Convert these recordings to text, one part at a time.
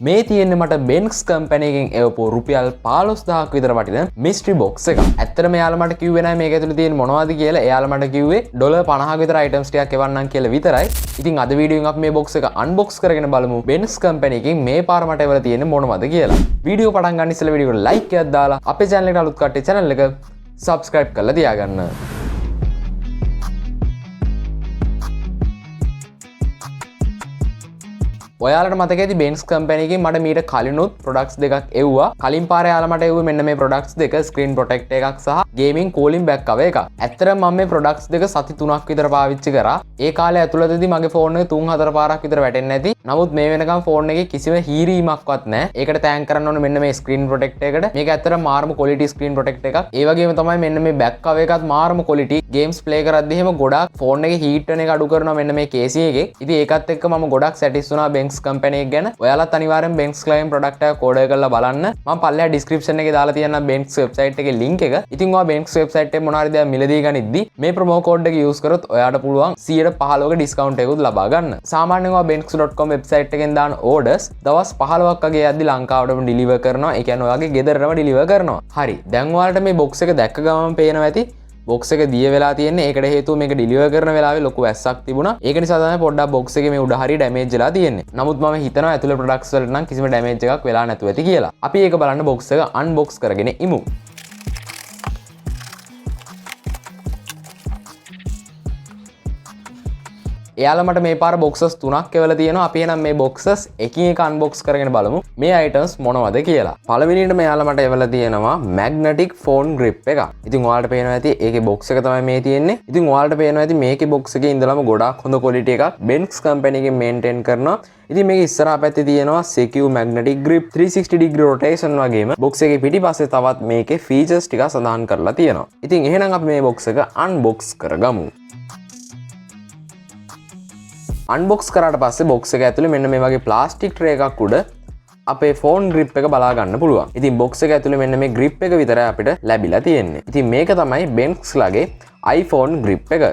මේ තියෙන්නේ මට බෙන්ක්ස් කම්පැනි එකෙන් එවපු රුපියල් 15000ක් විතර වටින මිස්ට්‍රි බොක්ස් එකක්. ඇත්තටම එයාලා මට කිව්වේ නෑ මේක ඇතුලේ තියෙන මොනවද කියලා. එයාලා මට කිව්වේ ඩොලර් 50ක විතර අයිටම්ස් ටිකක් එවන්නම් කියලා විතරයි. ඉතින් අද වීඩියෝ එකෙන් අපි මේ බොක්ස් එක අන්බොක්ස් කරගෙන බලමු බෙන්ක්ස් කම්පැනි එකෙන් මේ පාර මට එවලා තියෙන්නේ මොනවද කියලා. වීඩියෝ පටන් ගන්න ඉස්සෙල්ලා වීඩියෝ එකට ලයික් එකක් දාලා අපේ channel එකට අලුත් කට්ටිය channel එක subscribe කරලා තියාගන්න. ඔයාලට මතක ඇති බෙන්ක්ස් කම්පැනි එකෙන් මට මීට කලිනුත් ප්‍රොඩක්ට්ස් දෙකක් එව්වා. කලින් පාරේ යාලා මට එව්වේ මෙන්න මේ ප්‍රොඩක්ට්ස් දෙක, ස්ක්‍රීන් ප්‍රොටෙක්ටර් එකක් සහ ගේමින් කූලින් බෑග් කවර් එකක්. ඇත්තටම මම මේ ප්‍රොඩක්ට්ස් දෙක සති 3ක් විතර පාවිච්චි කරා. ඒ කාලේ ඇතුළතදී මගේ ෆෝන් එක 3-4 පාරක් විතර වැටෙන්නේ නැති. නමුත් මේ වෙනකම් ෆෝන් එකේ කිසිම හීරීමක්වත් නැහැ. ඒකට තෑන්ක් කරන්න ඕනේ මෙන්න මේ ස්ක්‍රීන් ප්‍රොටෙක්ටර් එකට. මේක ඇත්තටම මාර්ම ක්වොලිටි ස්ක්‍රීන් ප්‍රොටෙක්ටර් එකක්. ඒ වගේම තමයි මෙන්න මේ බෑග් කවර් එකත් මාර්ම ක්වොලිටි. ගේම්ස් ප්ලේ කරද්දී එහෙම ගොඩාක් ෆෝන් එකේ හීට් වෙන එක අඩු කරනවා මෙන්න මේ කේසින් එකේ. ඉතින් ඒකත් එක්ක මම ගොඩාක් සැටිස් වුණා බෙන්ක්ස් කම්පැනි එක ගැන. ඔයාලත් අනිවාර්යෙන් බෙන්ක්ස් ක්ලයිම් ප්‍රොඩක්ට් එක ඕඩර් කරලා බලන්න. මම පල්ලෙහා ඩිස්ක්‍රිප්ෂන් එකේ දාලා තියන්නම් බෙන්ක්ස් වෙබ්සයිට් එකේ link එක. ඉතින් ඔයා බෙන්ක්ස් වෙබ්සයිට් එකේ මොනවාරි දේවල් මිලදී ගනිද්දි මේ ප්‍රොමෝ කෝඩ් එක යූස් කරොත් ඔයාට පුළුවන් 115ක ඩිස්කවුන්ට් එකකුත් ලබා ගන්න. සාමාන්‍යයෙන් ඔයා benks.com වෙබ්සයිට් එකෙන් දාන ඕඩර්ස් දවස් 15ක් වගේ යද්දි ලංකාවටම ඩිලිවර් කරනවා. ඒ කියන්නේ ඔයාගේ ගෙදරටම ඩිලිවර් කරනවා. හරි. දැන් ඔයාලට මේ බොක්ස් එක දැක්ක ගමන් පේනවා ඇති බොක්ස් එක දිය වෙලා තියෙන්නේ. ඒකට හේතුව මේක ඩිලිවර් කරන වෙලාවේ ලොකු වැස්සක් තිබුණා. ඒක නිසා තමයි පොඩ්ඩක් බොක්ස් එකේ මේ උඩ හරිය ඩැමේජ් වෙලා තියෙන්නේ. නමුත් මම හිතනවා ඇතුලේ ප්‍රොඩක්ට්ස් වලට නම් කිසිම ඩැමේජ් එකක් වෙලා නැතුව ඇති කියලා. අපි ඒක බලන්න බොක්ස් එක අන්බොක්ස් කරගෙන ඉමු. එයාලා මට මේ පාර බොක්සස් 3ක් එවලා තියෙනවා. අපි එහෙනම් මේ බොක්සස් එකින් එක අන්බොක්ස් කරගෙන බලමු මේ අයිටම්ස් මොනවද කියලා. පළවෙනියට මෙයාලා මට එවලා තියෙනවා magnetic phone grip එක. ඉතින් ඔයාලට පේනවා ඇති ඒකේ බොක්ස් එක තමයි මේ තියෙන්නේ. ඉතින් ඔයාලට පේනවා ඇති මේකේ බොක්ස් එකේ ඉඳලම ගොඩාක් හොඳ ක්වොලිටි එකක් බෙන්ක්ස් කම්පැනි එකෙන් මේන්ටේන් කරනවා. ඉතින් මේකේ ඉස්සරහා පැත්තේ තියෙනවා secure magnetic grip 360 degree rotation වගේම බොක්ස් එකේ පිටිපස්සේ තවත් මේකේ ෆීචර්ස් ටික සඳහන් කරලා තියෙනවා. ඉතින් එහෙනම් අපි මේ බොක්ස් එක අන්බොක්ස් කරගමු. අන්බොක්ස් කරාට පස්සේ බොක්ස් එක ඇතුලේ මෙන්න මේ වගේ ප්ලාස්ටික් ට්‍රේ එකක් උඩ අපේ ෆෝන් ග්‍රිප් එක බලා ගන්න පුළුවන්. ඉතින් බොක්ස් එක ඇතුලේ මෙන්න මේ ග්‍රිප් එක විතරයි අපිට ලැබිලා තියෙන්නේ. ඉතින් මේක තමයි බෙන්ක්ස් ලගේ iPhone ග්‍රිප් එක.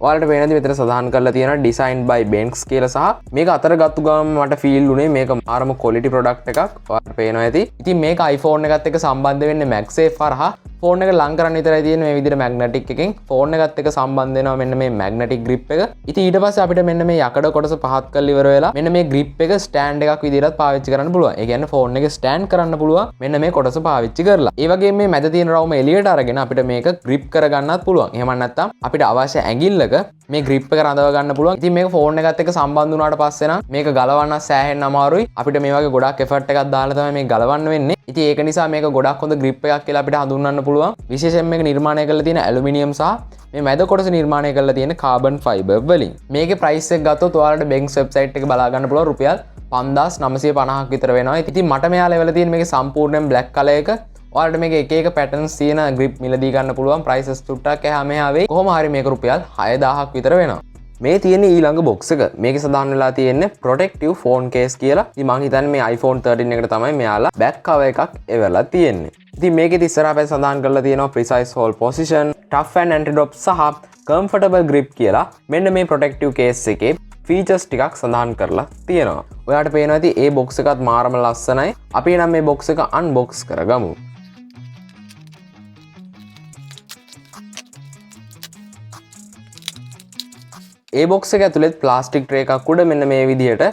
ඔයාලට පේනද මෙතන සඳහන් කරලා තියෙනවා designed by Benks කියලා සහ මේක අතර ගත්තු ගමන් මට ෆීල් උනේ මේක මාරම quality product එකක්. ඔයාලට පේනවා ඇති. ඉතින් මේක iPhone එකත් එක්ක සම්බන්ධ වෙන්නේ MagSafe හරහා ෆෝන් එක ලං කරන්න විතරයි තියෙන්නේ. මේ විදිහට magnetic එකෙන් ෆෝන් එකත් එක්ක සම්බන්ධ වෙනවා මෙන්න මේ magnetic grip එක. ඉතින් ඊට පස්සේ අපිට මෙන්න මේ යකඩ කොටස පහත් කරලා ඉවර වෙලා මෙන්න මේ grip එක stand එකක් විදිහට පාවිච්චි කරන්න පුළුවන්. ඒ කියන්නේ ෆෝන් එක stand කරන්න පුළුවන් මෙන්න මේ කොටස පාවිච්චි කරලා. ඒ වගේම මේ මැද තියෙන රවුම එළියට අරගෙන අපිට මේක grip කරගන්නත් පුළුවන්. එහෙම නැත්නම් අපිට අවශ්‍ය ඇඟිල්ලක මේ grip එක රඳව ගන්න පුළුවන්. ඉතින් මේක ෆෝන් එකත් එක්ක සම්බන්ධ වුණාට පස්සේ නම් මේක ගලවන්න සෑහෙන්න අමාරුයි. අපිට මේ වගේ ගොඩක් effort එකක් දාලා තමයි මේක ගලවන්න වෙන්නේ. ඉතින් ඒක නිසා මේක ගොඩක් හොඳ grip එකක් කියලා අපිට හඳුන්වන්න පුළුවන්. විශේෂයෙන් මේක නිර්මාණය කරලා තියෙන ඇලුමිනියම් සහ මේ මැද කොටස නිර්මාණය කරලා තියෙන කාබන් ෆයිබර් වලින්. මේකේ ප්‍රයිස් එක ගත්තොත් ඔයාලට බෙන්ක්ස් වෙබ්සයිට් එක බලා ගන්න පුළුවන් රුපියල් 5950ක් විතර වෙනවා. ඉතින් මට මෙයාලා එවලා තියෙන මේකේ සම්පූර්ණයෙන් බ්ලැක් කලර් එක. ඔයාලට මේක එක එක පැටර්න්ස් තියෙන grip මිලදී ගන්න පුළුවන්. ප්‍රයිසස් තුට්ටක් එහා මෙහා වෙයි. කොහොම හරි මේක රුපියල් 6000ක් විතර වෙනවා. මේ තියෙන ඊළඟ බොක්ස් එක මේකේ සඳහන් වෙලා තියෙන්නේ protective phone case කියලා. ඉතින් මං හිතන්නේ මේ iPhone 13 එකට තමයි මෙයාලා back cover එකක් එවලා තියෙන්නේ. ඉතින් මේකේ ඉස්සරහා පැත්තේ සඳහන් කරලා තියෙනවා precise hold position, tough and anti-drop සහ comfortable grip කියලා. මෙන්න මේ protective case එකේ features ටිකක් සඳහන් කරලා තියෙනවා. ඔයාලට පේනවා ඇති මේ බොක්ස් එකත් මාරම ලස්සනයි. අපි නම් මේ බොක්ස් එක unbox කරගමු. ඒ බොක්ස් එක ඇතුලේ ප්ලාස්ටික් ට්‍රේ එකක් උඩ මෙන්න මේ විදිහට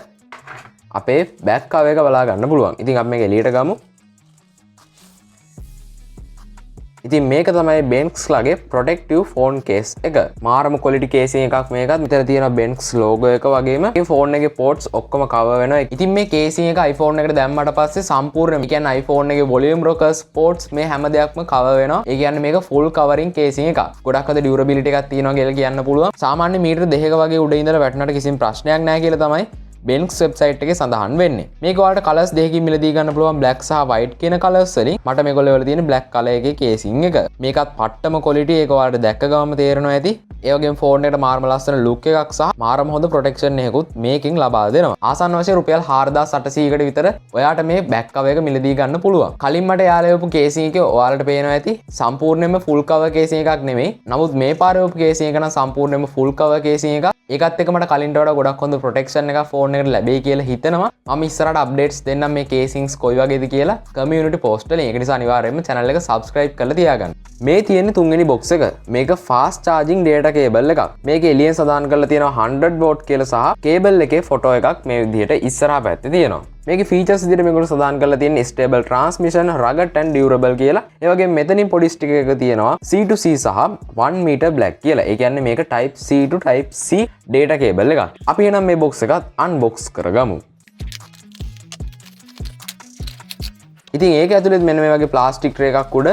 අපේ බෑග් කවර් එක බලා ගන්න පුළුවන්. ඉතින් අපි මේක එළියට ගමු. ඉතින් මේක තමයි Benks ලගේ protective phone case එක. මාරම quality casing එකක් මේකත්. මෙතන තියෙනවා Benks logo එක වගේම මේ ෆෝන් එකේ ports ඔක්කොම cover වෙනවා. ඉතින් මේ casing එක iPhone එකට දැම්මට පස්සේ සම්පූර්ණ ඒ කියන්නේ iPhone එකේ volume rockers ports මේ හැම දෙයක්ම cover වෙනවා. ඒ කියන්නේ මේක full covering casing එකක්. ගොඩක් අද durability එකක් තියෙනවා කියලා කියන්න පුළුවන්. සාමාන්‍ය මීටර 2ක වගේ උඩ ඉඳලා වැටුණාට කිසිම ප්‍රශ්නයක් නැහැ කියලා තමයි Benks වෙබ්සයිට් එකේ සඳහන් වෙන්නේ. මේක ඔයාලට කලර්ස් දෙකකින් මිලදී ගන්න පුළුවන් black සහ white කියන කලර්ස් වලින්. මට මේගොල්ලෝ වල තියෙන black color එකේ casing එක. මේකත් පට්ටම quality ඒක ඔයාලට දැක්ක ගමන් තේරෙනවා ඇති. ඒ වගේම ෆෝන් එකට මාරම ලස්සන ලුක් එකක් සහ මාරම හොඳ ප්‍රොටෙක්ෂන් එකකුත් මේකෙන් ලබා දෙනවා. ආසන්න වශයෙන් රුපියල් 4800කට විතර ඔයාට මේ බෑක් කවර් එක මිලදී ගන්න පුළුවන්. කලින් මට යාලා එවපු කේසින් එකේ ඔයාලට පේනවා ඇති සම්පූර්ණයෙන්ම ෆුල් කවර් කේසින් එකක් නෙමෙයි. නමුත් මේ පාරේ එවපු කේසින් එක නම් සම්පූර්ණයෙන්ම ෆුල් කවර් කේසින් එකක්. ඒකත් එක්ක මට කලින්ට වඩා ගොඩක් හොඳ ප්‍රොටෙක්ෂන් එකක් ෆෝන් ෆෝන් එකට ලැබෙයි කියලා හිතනවා. මම ඉස්සරහට අප්ඩේට්ස් දෙන්නම් මේ කේසින්ග්ස් කොයි වගේද කියලා කමියුනිටි පෝස්ට් වලින්. ඒක නිසා අනිවාර්යයෙන්ම channel එක subscribe කරලා තියාගන්න. මේ තියෙන්නේ තුන්වෙනි box එක. මේක fast charging data cable එකක්. මේක එළියෙන් සදාන් කරලා තියෙනවා 100 watt කියලා සහ cable එකේ photo එකක් මේ විදිහට ඉස්සරහා පැත්තේ තියෙනවා. මේකේ features විදිහට මේගොල්ලෝ සදාන් කරලා තියෙන්නේ stable transmission, rugged and durable කියලා. ඒ වගේම මෙතනින් පොඩි stick එකක තියෙනවා C to C සහ 1 meter black කියලා. ඒ කියන්නේ මේක type C to type C data cable එකක්. අපි එහෙනම් මේ box එකත් unbox කරගමු. ඉතින් ඒක ඇතුළේ මෙන්න මේ වගේ ප්ලාස්ටික් ට්‍රේ එකක් උඩ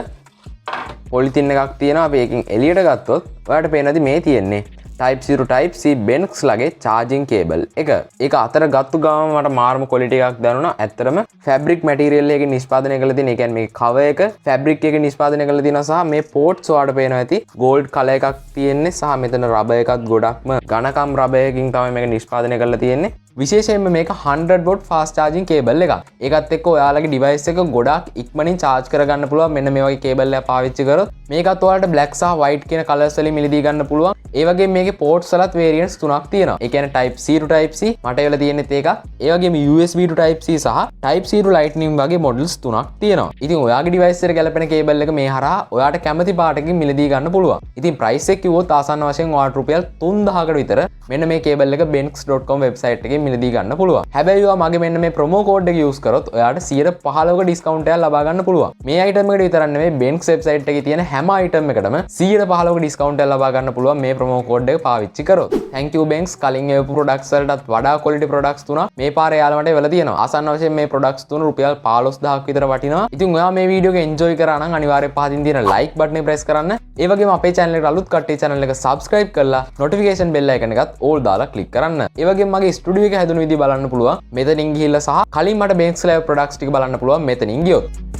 පොලිතින් එකක් තියෙනවා. අපි ඒකෙන් එළියට ගත්තොත් ඔයාලට පේනවාද මේ තියෙන්නේ Type C to Type C Benx ලගේ charging cable එක. ඒක අතර ගත්තු ගාම මට මාර්ම quality එකක් දැනුණා. ඇත්තටම fabric material එකකින් නිෂ්පාදනය කරලා තියෙන. ඒ කියන්නේ මේ cover එක fabric එකකින් නිෂ්පාදනය කරලා තියෙනවා සහ මේ ports ඔයාලට පේනවා ඇති gold color එකක් තියෙන්නේ සහ මෙතන rubber එකත් ගොඩක්ම ඝනකම් rubber එකකින් තමයි මේක නිෂ්පාදනය කරලා තියෙන්නේ. විශේෂයෙන්ම මේක 100 watt fast charging cable එකක්. ඒකත් එක්ක ඔයාලගේ device එක ගොඩක් ඉක්මනින් charge කරගන්න පුළුවන්. මෙන්න මේ වගේ cable එකක් පාවිච්චි කරොත් මේකත් ඔයාලට black සහ white කියන colors වලින් මිලදී ගන්න පුළුවන්. ඒ වගේම මේකේ ports වලත් variants තුනක් තියෙනවා. ඒ කියන්නේ type C to type C මට ඒවල තියෙනෙත් ඒකක්. ඒ වගේම USB to type C සහ type C to lightning වගේ models තුනක් තියෙනවා. ඉතින් ඔයාගේ device එකට ගැලපෙන cable එක මේ හරහා ඔයාට කැමති පාටකින් මිලදී ගන්න පුළුවන්. ඉතින් price එක කිව්වොත් ආසන්න වශයෙන් ඔයාට රුපියල් 3000කට විතර මෙන්න මේ cable එක benx.com website එකේ මිලදී ගන්න පුළුවන්. හැබැයි ඔයා මගේ මෙන්න මේ promo code එක use කරොත් ඔයාට 15% discount එකක් ලබා ගන්න පුළුවන්. මේ item එකට විතරක් නෙමෙයි benx website එකේ තියෙන හැම item එකටම 15% discount එකක් ලබා ගන්න පුළුවන් මේ promo code එක පාවිච්චි කරොත්. thank you benx. කලින් ඒ products වලටත් වඩා quality products තුනක් මේ පාරේ යාළුවා මට වෙලා තියෙනවා. ආසන්න වශයෙන් මේ products තුන රුපියල් 15000ක් විතර වටිනවා. ඉතින් ඔයා මේ වීඩියෝ එක enjoy කරා නම් අනිවාර්යයෙන් පහතින් තියෙන like button එක press කරන්න. ඒ වගේම අපේ channel එකට අලුත් කට්ටිය channel එක subscribe කරලා notification bell icon එකත් all දාලා click කරන්න. ඒ වගේම මගේ ස්ටුඩියෝ එක හැදුණු විදිහ බලන්න පුළුවන්. මෙතනින් ගිහිල්ලා සහ කලින් මට benx live products ටික බලන්න පුළුවන් මෙතනින් ගියොත්.